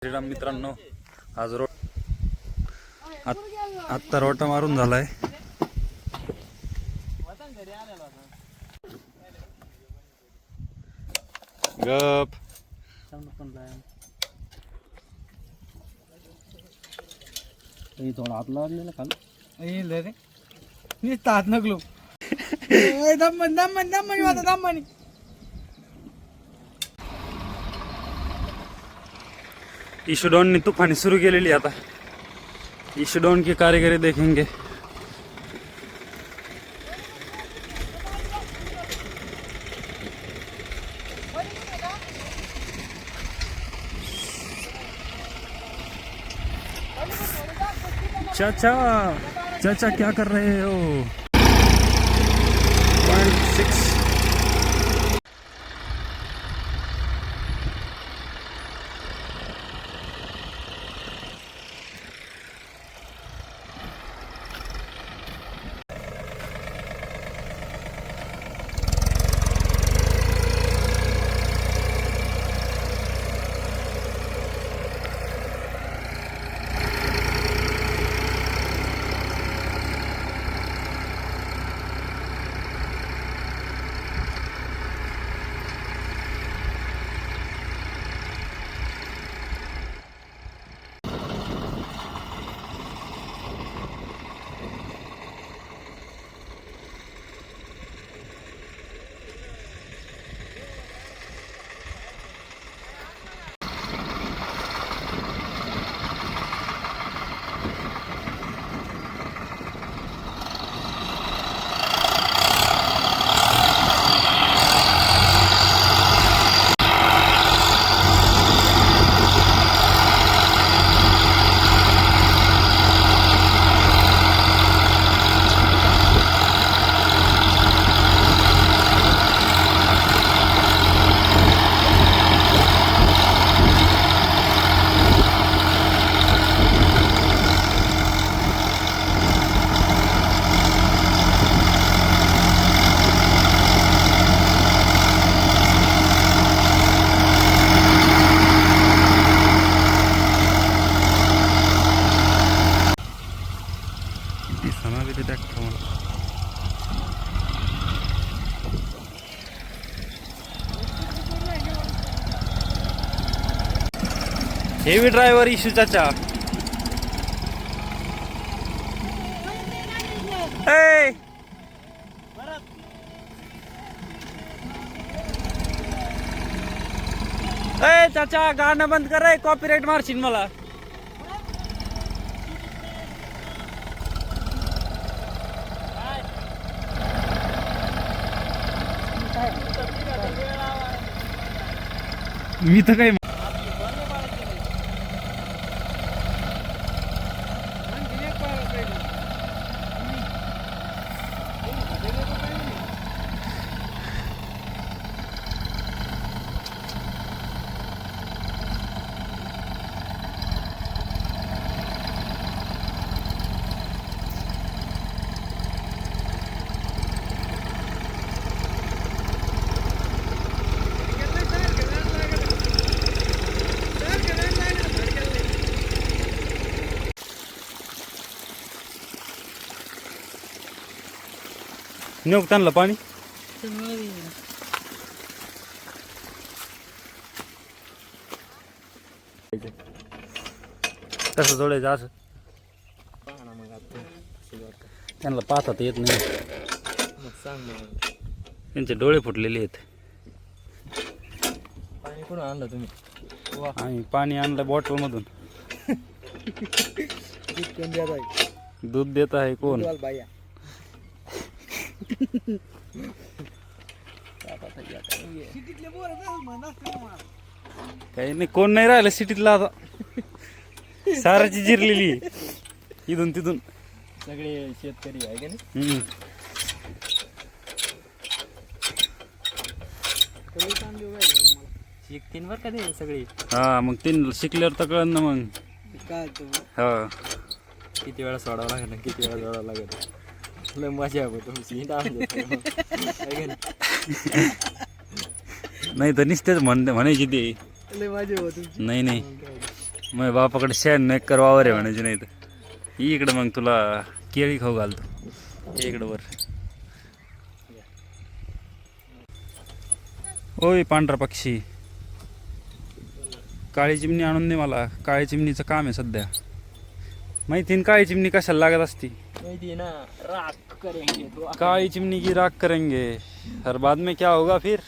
श्रीराम मित्रांनो, आज आत्ता रोटा मारून झालाय. गप थोडा हात लागलेला खाल रे मी तात नकलो दम ईशुडॉन ने तूफानी शुरू केलेली. आता ईशुडॉन की कारीगरी देखेंगे. चाचा चाचा क्या कर रहे हो? 0.6 हेवी ड्रायव्हर इशू चाचा. ए चाचा गाणं बंद कर रे, कॉपीराइट मारशील मला. मी तर काय नेऊ त्यांना पाणी. कसं जोडायचं असं त्यांना पाहता येत नाही. त्यांचे डोळे फुटलेले आहेत. पाणी कुठून आणलं तुम्ही? आम्ही पाणी आणलं बॉटल मधून. दूध देत आहे कोण? काही नाही, कोण नाही राहिलं सिटीतला आता. साराची जिरलेली इथून तिथून सगळे शेतकरी आहे का नाही? शिकतीन बर का ते सगळे. हा मग तीन शिकल्यावर तर कळन ना मग काय हा. किती वेळा सोडावं लागेल, किती वेळा जोडावं लागेल. लय मजा आहे तुमची. नाही तर निसतेच म्हणायची ते. लय मजा आहे तुमची. नाही नाही मग बापाकडे शेण नाही करवावर आहे म्हणायची नाही तर इकडं मग तुला केळी खाऊ घालतो. हे इकडं वर. ओय पांढरा पक्षी, काळी चिमणी आणून दे मला. काळी चिमणीचं काम आहे सध्या. माहिती ना काळी चिमणी कशाला लागत असती? माहिती ना, राख करेंगे तो. काळी चिमनी की राख करेंगे हर बाद में क्या होगा फिर.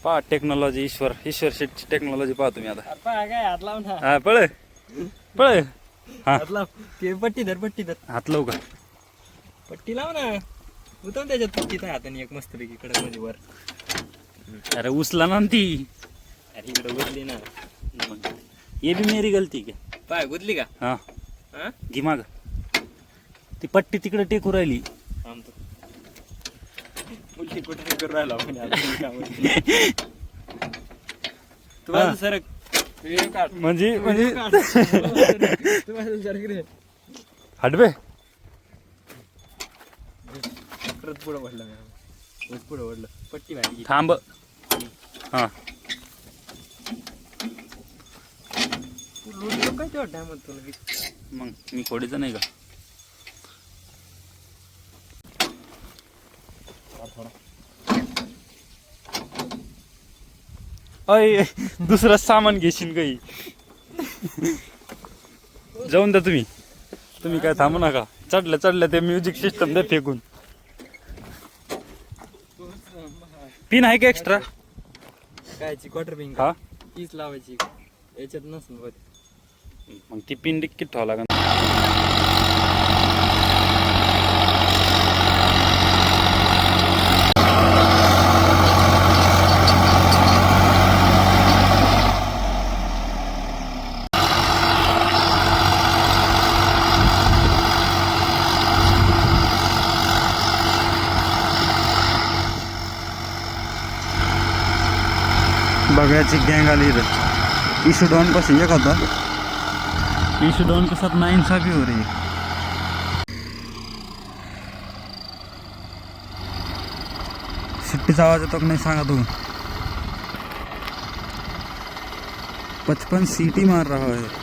पहा टेक्नॉलॉजी, ईश्वर शेटची टेक्नॉलॉजी पाहा तुम्ही आता. काय हात लाव ना. हा पळ पळ. हा हात लाव. ते पट्टी धर, पट्टी धर. हात लावू का? पट्टी लाव ना. उतरव त्याच्यात पट्टी त्या हाताने एक मस्त पैकी कडक मध्ये वर. अरे उचला ना ती. अरे इकडे गुदली ना. ये भी मेरी गलती क्या? पाय गुदली का? हा हा घी माग. ती पट्टी तिकडे टेकू राहिली. थांबतो. मुलगी कुठे करून राहिला तुम्हाला सरक. म्हणजे तुम्हाला सरक रे. हटबे. परत पुढं वडलं. पुढं वडलं. पट्टी बाहेर. थांब. हा काय तेव्हा टाइम तुला. मग मी खोडीचा नाही का? अय दुसरं सामान घेशील काही. जाऊन द्या तुम्ही काय थांबू नका. चढल्या ते म्युझिक सिस्टम द्या फेकून. पिन आहे का एक्स्ट्रा? कायची क्वार्टर पिन हा तीच लावायची. याच्यात नसून होत. मग ती पिन डिक्कीत ठेवा लागेल. बघायची गैंग आली इधर. इशू डॉन का सही होता. इशू डॉन के साथ नाइंसाफी हो रही है. शिट्टीचा आवाज येतो का नाही सांगा तू. 55 सीटी मार रहा है.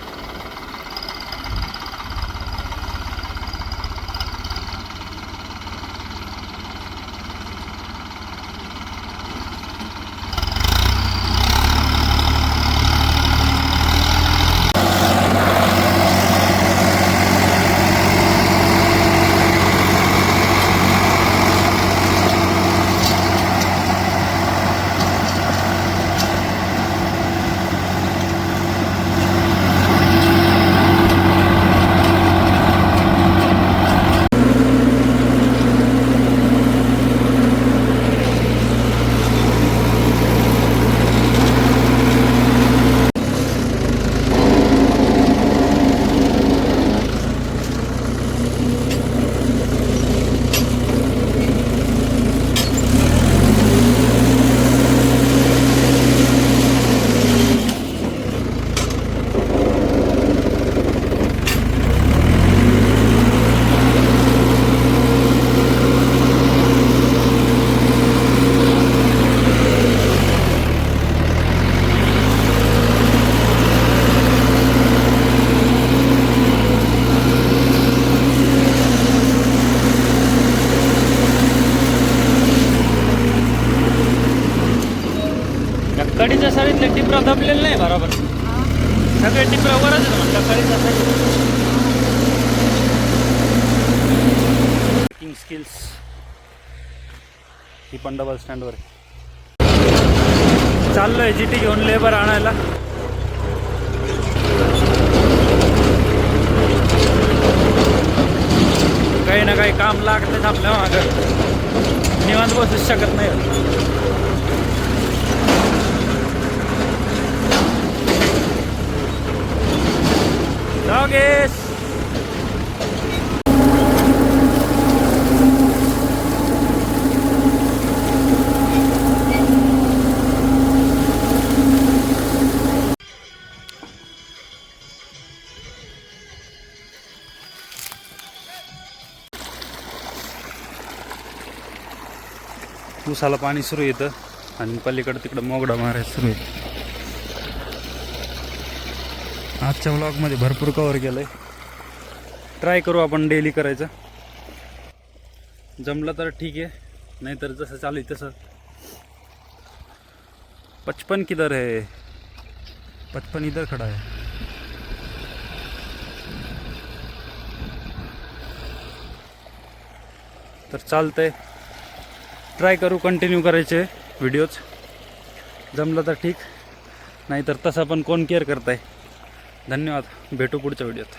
कडीच्या साडीतले टिपरा दबलेले नाही बरोबर. सगळे टिपरा वरच आहेत म्हणलं कडीच्या साडीत. Working skills. ही पण डबल स्टँडवर चाललोय जीटी घेऊन लेबर आणायला. काही ना काही काम लागतच आपल्या मागं. निवांत बसूच शकत नाही. Doggies! ऊसाला पाणी सुरू येतं आणि पलीकडे तिकडं मोगडा मारायला सुरू येतं. आजच्या व्लॉगमध्ये भरपूर कवर केलं आहे. ट्राय करू आपण डेली करायचं. जमलं तर ठीक आहे, नाहीतर जसं चालू आहे तसं. 55 किधर है? 55 इधर खड़ा है. तर चालतंय, ट्राय करू, कंटिन्यू करायचे व्हिडिओज. जमलं तर ठीक, नाहीतर तसं पण कोण केअर करताय. धन्यवाद, भेटू पुढच्या व्हिडिओत.